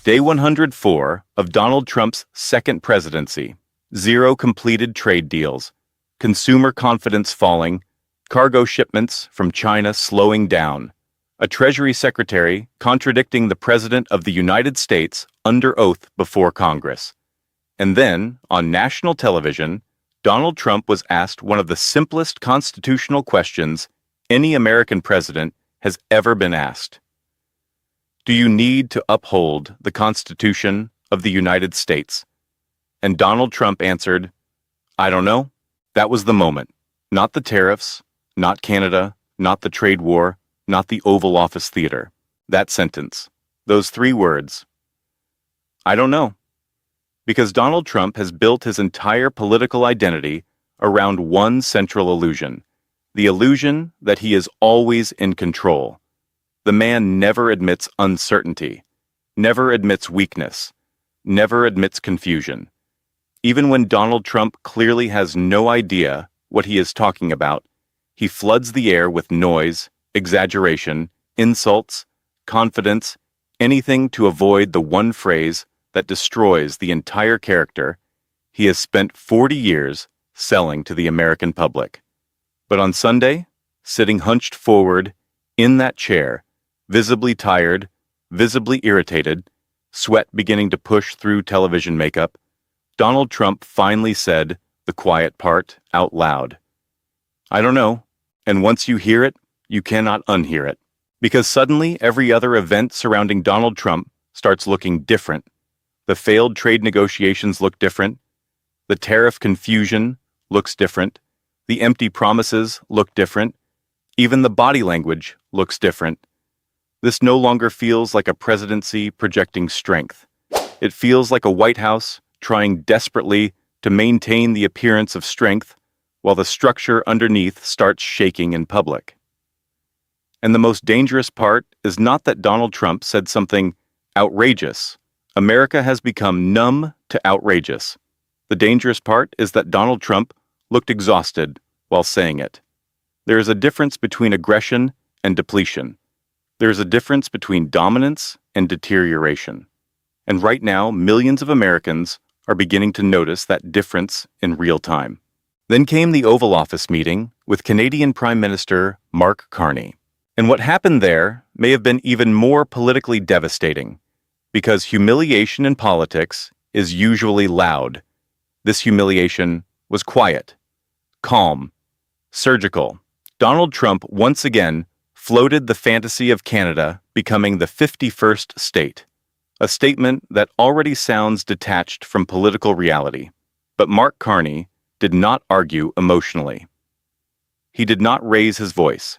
Day 104 of Donald Trump's second presidency. Zero completed trade deals. Consumer confidence falling. Cargo shipments from China slowing down. A Treasury Secretary contradicting the President of the United States under oath before Congress. And then, on national television, Donald Trump was asked one of the simplest constitutional questions any American president has ever been asked. Do you need to uphold the Constitution of the United States? And Donald Trump answered, I don't know. That was the moment. Not the tariffs, not Canada, not the trade war, not the Oval Office theater. That sentence. Those 3 words. I don't know. Because Donald Trump has built his entire political identity around one central illusion. The illusion that he is always in control. The man never admits uncertainty, never admits weakness, never admits confusion. Even when Donald Trump clearly has no idea what he is talking about, he floods the air with noise, exaggeration, insults, confidence, anything to avoid the one phrase that destroys the entire character he has spent 40 years selling to the American public. But on Sunday, sitting hunched forward in that chair, visibly tired, visibly irritated, sweat beginning to push through television makeup, Donald Trump finally said the quiet part out loud. I don't know, and once you hear it, you cannot unhear it. Because suddenly every other event surrounding Donald Trump starts looking different. The failed trade negotiations look different. The tariff confusion looks different. The empty promises look different. Even the body language looks different. This no longer feels like a presidency projecting strength. It feels like a White House trying desperately to maintain the appearance of strength while the structure underneath starts shaking in public. And the most dangerous part is not that Donald Trump said something outrageous. America has become numb to outrageous. The dangerous part is that Donald Trump looked exhausted while saying it. There is a difference between aggression and depletion. There is a difference between dominance and deterioration. And right now, millions of Americans are beginning to notice that difference in real time. Then came the Oval Office meeting with Canadian Prime Minister Mark Carney. And what happened there may have been even more politically devastating, because humiliation in politics is usually loud. This humiliation was quiet, calm, surgical. Donald Trump once again floated the fantasy of Canada becoming the 51st state, a statement that already sounds detached from political reality. But Mark Carney did not argue emotionally. He did not raise his voice.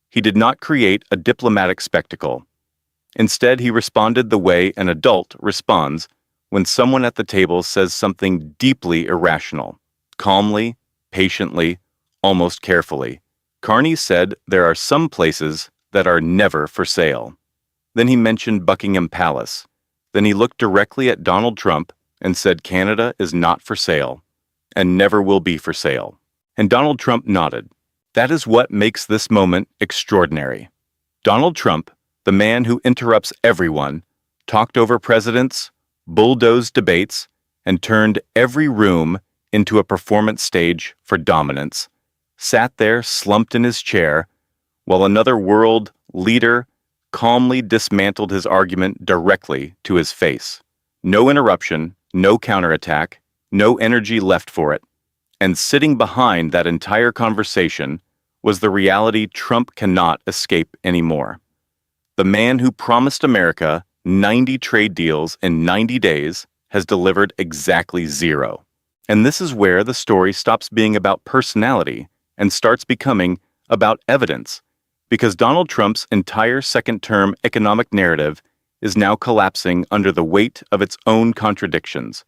He did not create a diplomatic spectacle. Instead, he responded the way an adult responds when someone at the table says something deeply irrational, calmly, patiently, almost carefully. Carney said there are some places that are never for sale. Then he mentioned Buckingham Palace. Then he looked directly at Donald Trump and said Canada is not for sale and never will be for sale. And Donald Trump nodded. That is what makes this moment extraordinary. Donald Trump, the man who interrupts everyone, talked over presidents, bulldozed debates, and turned every room into a performance stage for dominance, sat there slumped in his chair, while another world leader calmly dismantled his argument directly to his face. No interruption, no counterattack, no energy left for it. And sitting behind that entire conversation was the reality Trump cannot escape anymore. The man who promised America 90 trade deals in 90 days has delivered exactly 0. And this is where the story stops being about personality and starts becoming about evidence, because Donald Trump's entire second-term economic narrative is now collapsing under the weight of its own contradictions.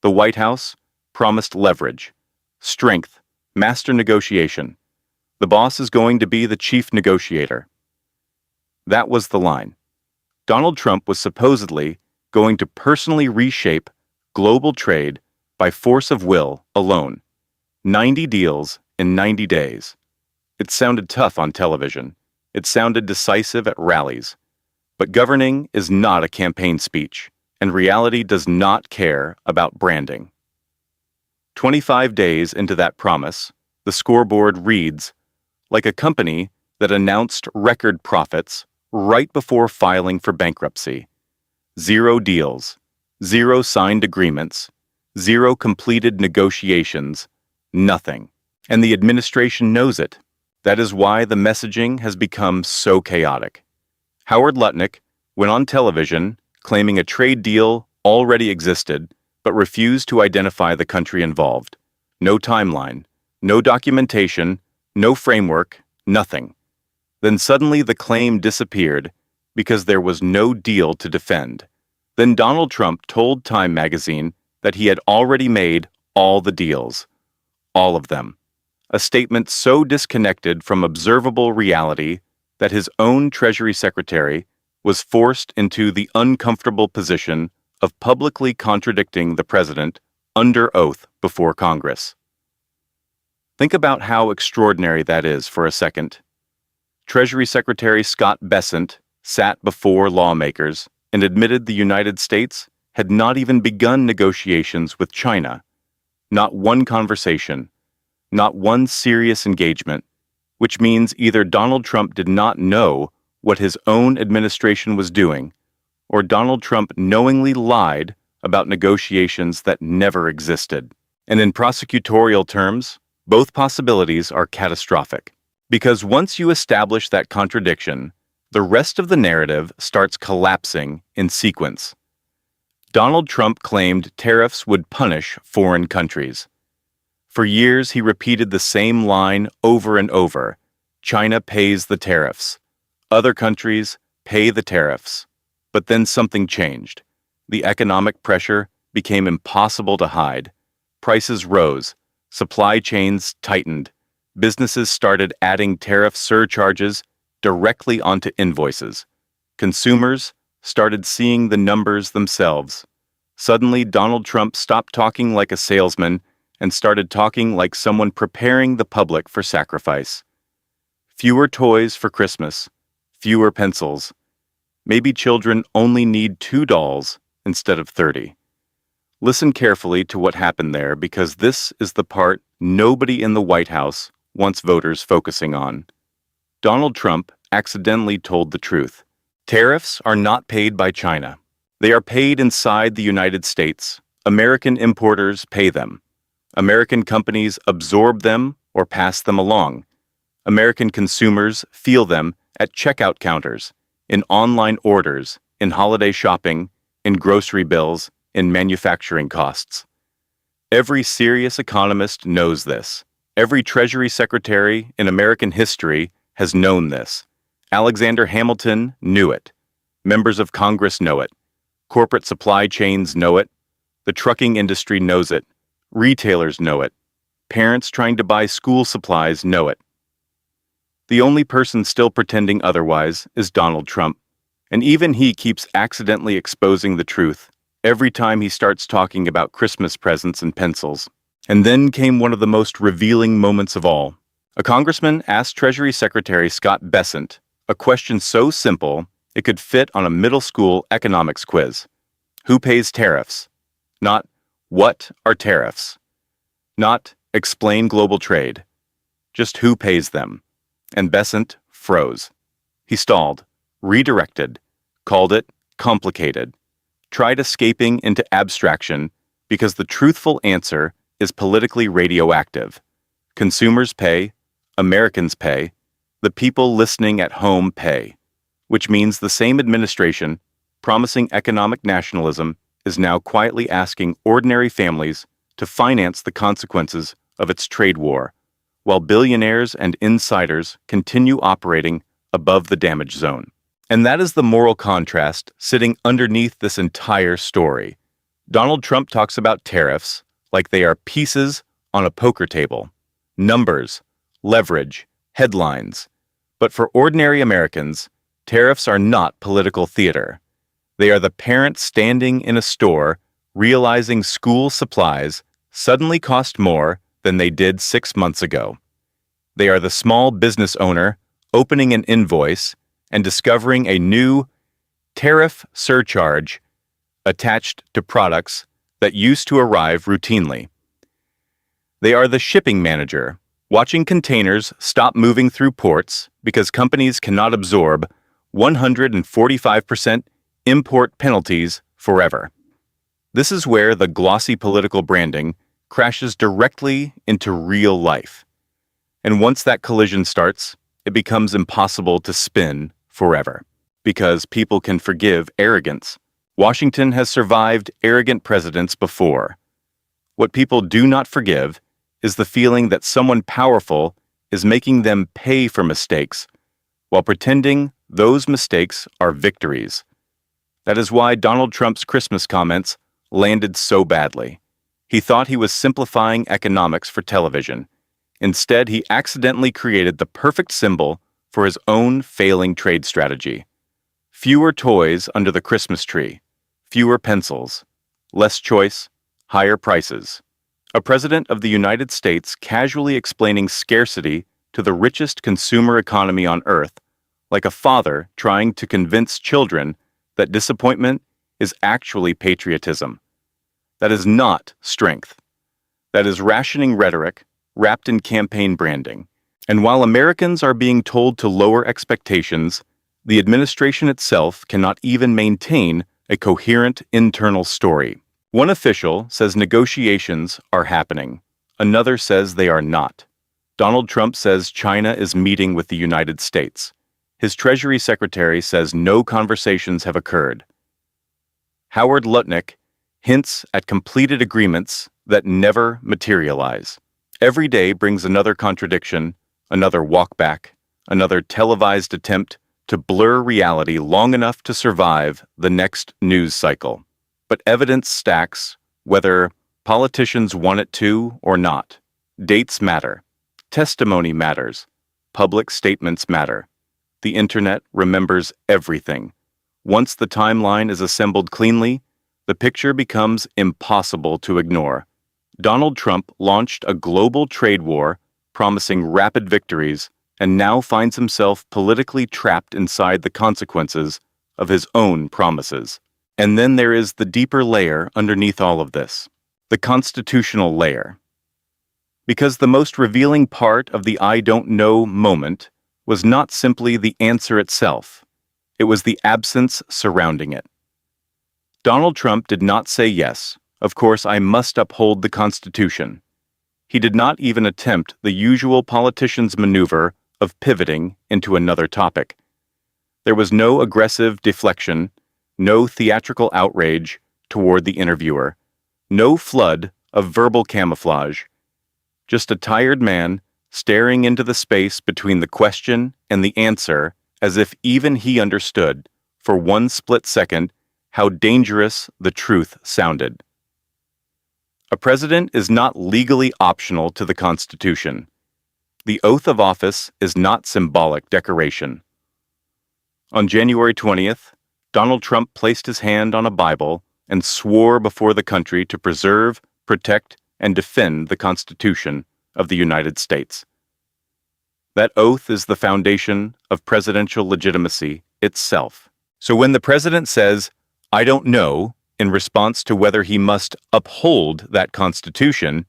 The White House promised leverage, strength, master negotiation. The boss is going to be the chief negotiator. That was the line. Donald Trump was supposedly going to personally reshape global trade by force of will alone. 90 deals in 90 days. It sounded tough on television. It sounded decisive at rallies. But governing is not a campaign speech, and reality does not care about branding. 25 days into that promise, the scoreboard reads, like a company that announced record profits right before filing for bankruptcy. 0 deals, 0 signed agreements, 0 completed negotiations, nothing. And the administration knows it. That is why the messaging has become so chaotic. Howard Lutnick went on television claiming a trade deal already existed, but refused to identify the country involved. No timeline, no documentation, no framework, nothing. Then suddenly the claim disappeared because there was no deal to defend. Then Donald Trump told Time magazine that he had already made all the deals. All of them. A statement so disconnected from observable reality that his own Treasury Secretary was forced into the uncomfortable position of publicly contradicting the president under oath before Congress. Think about how extraordinary that is for a second. Treasury Secretary Scott Bessent sat before lawmakers and admitted the United States had not even begun negotiations with China. Not one conversation, not one serious engagement, which means either Donald Trump did not know what his own administration was doing, or Donald Trump knowingly lied about negotiations that never existed. And in prosecutorial terms, both possibilities are catastrophic. Because once you establish that contradiction, the rest of the narrative starts collapsing in sequence. Donald Trump claimed tariffs would punish foreign countries. For years, he repeated the same line over and over. China pays the tariffs. Other countries pay the tariffs. But then something changed. The economic pressure became impossible to hide. Prices rose. Supply chains tightened. Businesses started adding tariff surcharges directly onto invoices. Consumers started seeing the numbers themselves. Suddenly, Donald Trump stopped talking like a salesman and started talking like someone preparing the public for sacrifice. Fewer toys for Christmas, fewer pencils. Maybe children only need 2 dolls instead of 30. Listen carefully to what happened there, because this is the part nobody in the White House wants voters focusing on. Donald Trump accidentally told the truth. Tariffs are not paid by China. They are paid inside the United States. American importers pay them. American companies absorb them or pass them along. American consumers feel them at checkout counters, in online orders, in holiday shopping, in grocery bills, in manufacturing costs. Every serious economist knows this. Every Treasury Secretary in American history has known this. Alexander Hamilton knew it. Members of Congress know it. Corporate supply chains know it. The trucking industry knows it. Retailers know it. Parents trying to buy school supplies know it. The only person still pretending otherwise is Donald Trump, and even he keeps accidentally exposing the truth every time he starts talking about Christmas presents and pencils. And then came one of the most revealing moments of all. A congressman asked Treasury Secretary Scott Bessent a question so simple it could fit on a middle school economics quiz. Who pays tariffs? Not, what are tariffs? Not, explain global trade. Just who pays them? And Bessent froze. He stalled, redirected, called it complicated, tried escaping into abstraction because the truthful answer is politically radioactive. Consumers pay, Americans pay, the people listening at home pay, which means the same administration promising economic nationalism is now quietly asking ordinary families to finance the consequences of its trade war, while billionaires and insiders continue operating above the damage zone. And that is the moral contrast sitting underneath this entire story. Donald Trump talks about tariffs like they are pieces on a poker table, numbers, leverage, headlines. But for ordinary Americans, tariffs are not political theater. They are the parent standing in a store realizing school supplies suddenly cost more than they did 6 months ago. They are the small business owner opening an invoice and discovering a new, tariff surcharge attached to products that used to arrive routinely. They are the shipping manager, watching containers stop moving through ports because companies cannot absorb 145% import penalties forever. This is where the glossy political branding crashes directly into real life. And once that collision starts, it becomes impossible to spin forever. Because people can forgive arrogance. Washington has survived arrogant presidents before. What people do not forgive is the feeling that someone powerful is making them pay for mistakes, while pretending those mistakes are victories. That is why Donald Trump's Christmas comments landed so badly. He thought he was simplifying economics for television. Instead, he accidentally created the perfect symbol for his own failing trade strategy. Fewer toys under the Christmas tree, fewer pencils, less choice, higher prices. A president of the United States casually explaining scarcity to the richest consumer economy on earth, like a father trying to convince children that disappointment is actually patriotism. That is not strength. That is rationing rhetoric wrapped in campaign branding. And while Americans are being told to lower expectations, the administration itself cannot even maintain a coherent internal story. One official says negotiations are happening. Another says they are not. Donald Trump says China is meeting with the United States. His Treasury Secretary says no conversations have occurred. Howard Lutnick hints at completed agreements that never materialize. Every day brings another contradiction, another walkback, another televised attempt to blur reality long enough to survive the next news cycle. But evidence stacks, whether politicians want it to or not. Dates matter. Testimony matters. Public statements matter. The internet remembers everything. Once the timeline is assembled cleanly, the picture becomes impossible to ignore. Donald Trump launched a global trade war, promising rapid victories, and now finds himself politically trapped inside the consequences of his own promises. And then there is the deeper layer underneath all of this, the constitutional layer. Because the most revealing part of the I don't know moment was not simply the answer itself, it was the absence surrounding it. Donald Trump did not say yes, of course I must uphold the Constitution. He did not even attempt the usual politician's maneuver of pivoting into another topic. There was no aggressive deflection, no theatrical outrage toward the interviewer, no flood of verbal camouflage, just a tired man staring into the space between the question and the answer as if even he understood, for one split second, how dangerous the truth sounded. A president is not legally optional to the Constitution. The oath of office is not symbolic decoration. On January 20th, Donald Trump placed his hand on a Bible and swore before the country to preserve, protect, and defend the Constitution of the United States. That oath is the foundation of presidential legitimacy itself. So when the president says, "I don't know," in response to whether he must uphold that Constitution,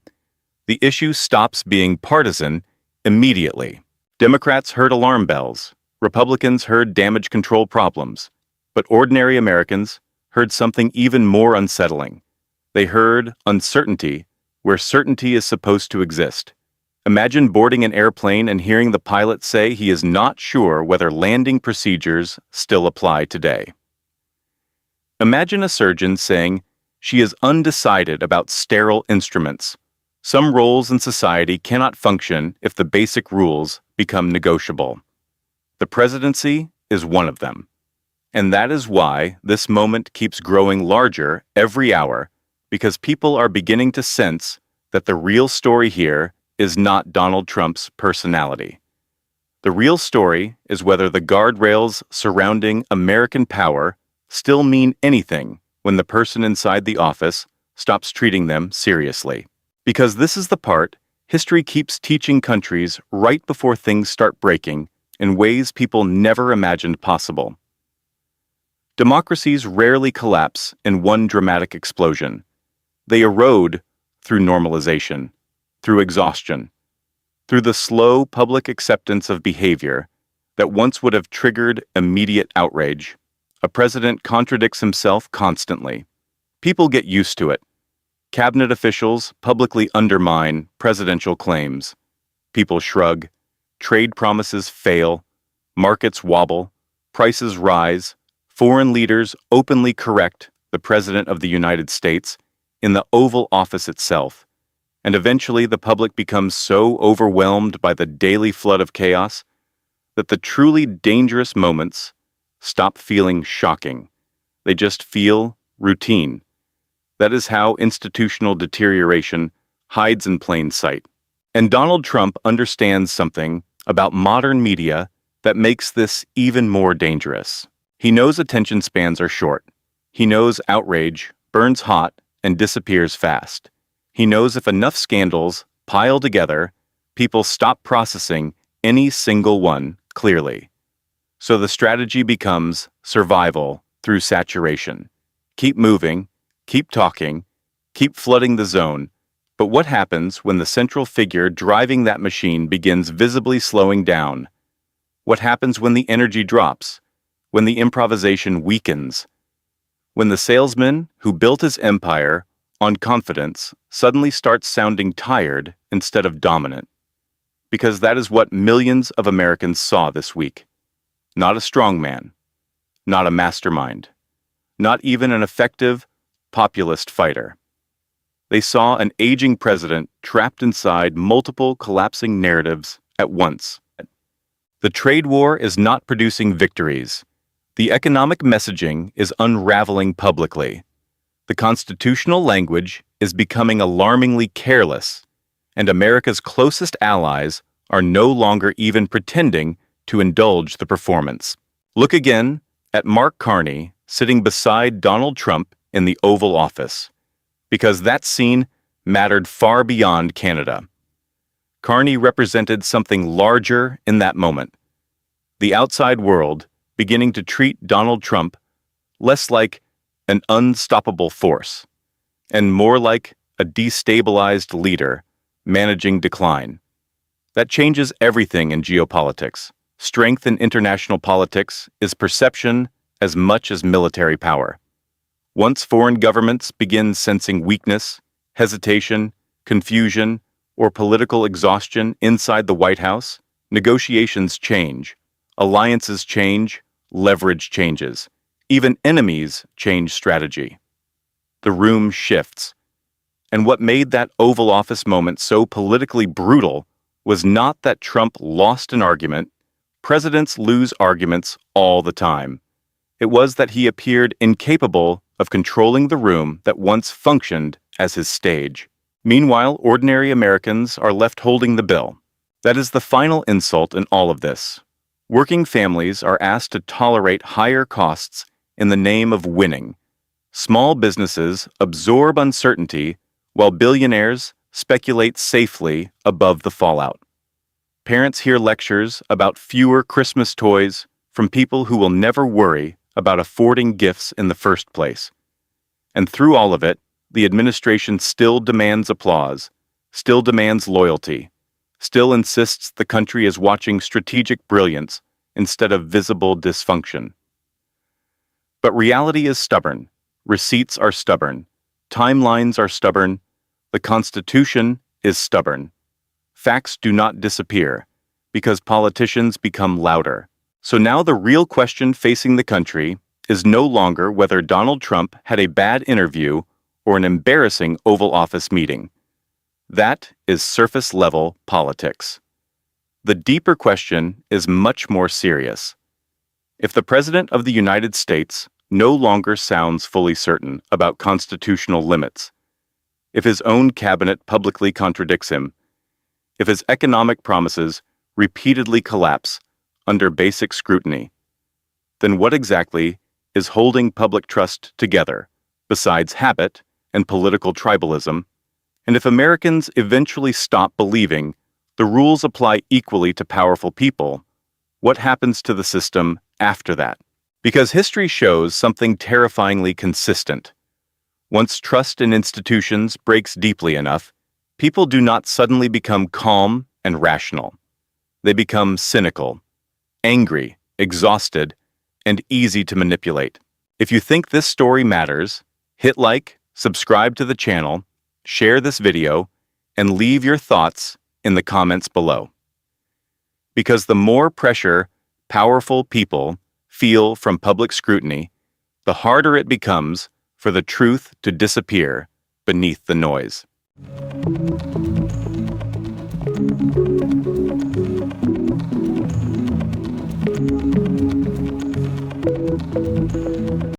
the issue stops being partisan immediately. Democrats heard alarm bells, Republicans heard damage control problems, but ordinary Americans heard something even more unsettling. They heard uncertainty where certainty is supposed to exist. Imagine boarding an airplane and hearing the pilot say he is not sure whether landing procedures still apply today. Imagine a surgeon saying she is undecided about sterile instruments. Some roles in society cannot function if the basic rules become negotiable. The presidency is one of them. And that is why this moment keeps growing larger every hour, because people are beginning to sense that the real story here is not Donald Trump's personality. The real story is whether the guardrails surrounding American power still mean anything when the person inside the office stops treating them seriously. Because this is the part history keeps teaching countries right before things start breaking in ways people never imagined possible. Democracies rarely collapse in one dramatic explosion. They erode through normalization, through exhaustion, through the slow public acceptance of behavior that once would have triggered immediate outrage. A president contradicts himself constantly. People get used to it. Cabinet officials publicly undermine presidential claims. People shrug. Trade promises fail. Markets wobble. Prices rise. Foreign leaders openly correct the President of the United States in the Oval Office itself. And eventually the public becomes so overwhelmed by the daily flood of chaos that the truly dangerous moments stop feeling shocking. They just feel routine. That is how institutional deterioration hides in plain sight. And Donald Trump understands something about modern media that makes this even more dangerous. He knows attention spans are short. He knows outrage burns hot and disappears fast. He knows if enough scandals pile together, people stop processing any single one clearly. So the strategy becomes survival through saturation. Keep moving, keep talking, keep flooding the zone. But what happens when the central figure driving that machine begins visibly slowing down? What happens when the energy drops? When the improvisation weakens? When the salesman who built his empire on confidence suddenly starts sounding tired instead of dominant? Because that is what millions of Americans saw this week. Not a strongman, not a mastermind, not even an effective populist fighter. They saw an aging president trapped inside multiple collapsing narratives at once. The trade war is not producing victories. The economic messaging is unraveling publicly. The constitutional language is becoming alarmingly careless, and America's closest allies are no longer even pretending to indulge the performance. Look again at Mark Carney sitting beside Donald Trump in the Oval Office, because that scene mattered far beyond Canada. Carney represented something larger in that moment. The outside world beginning to treat Donald Trump less like an unstoppable force and more like a destabilized leader managing decline. That changes everything in geopolitics. Strength in international politics is perception as much as military power. Once foreign governments begin sensing weakness, hesitation, confusion, or political exhaustion inside the White House, negotiations change, alliances change, leverage changes. Even enemies change strategy. The room shifts. And what made that Oval Office moment so politically brutal was not that Trump lost an argument. Presidents lose arguments all the time. It was that he appeared incapable of controlling the room that once functioned as his stage. Meanwhile, ordinary Americans are left holding the bill. That is the final insult in all of this. Working families are asked to tolerate higher costs in the name of winning. Small businesses absorb uncertainty while billionaires speculate safely above the fallout. Parents hear lectures about fewer Christmas toys from people who will never worry about affording gifts in the first place. And through all of it, the administration still demands applause, still demands loyalty, still insists the country is watching strategic brilliance instead of visible dysfunction. But reality is stubborn, receipts are stubborn, timelines are stubborn, the Constitution is stubborn. Facts do not disappear because politicians become louder. So now the real question facing the country is no longer whether Donald Trump had a bad interview or an embarrassing Oval Office meeting. That is surface-level politics. The deeper question is much more serious. If the President of the United States no longer sounds fully certain about constitutional limits, if his own cabinet publicly contradicts him, if his economic promises repeatedly collapse under basic scrutiny, then what exactly is holding public trust together besides habit and political tribalism? And if Americans eventually stop believing the rules apply equally to powerful people, what happens to the system after that? Because history shows something terrifyingly consistent. Once trust in institutions breaks deeply enough, people do not suddenly become calm and rational. They become cynical, angry, exhausted, and easy to manipulate. If you think this story matters, hit like, subscribe to the channel, share this video, and leave your thoughts in the comments below. Because the more pressure powerful people feel from public scrutiny, the harder it becomes for the truth to disappear beneath the noise.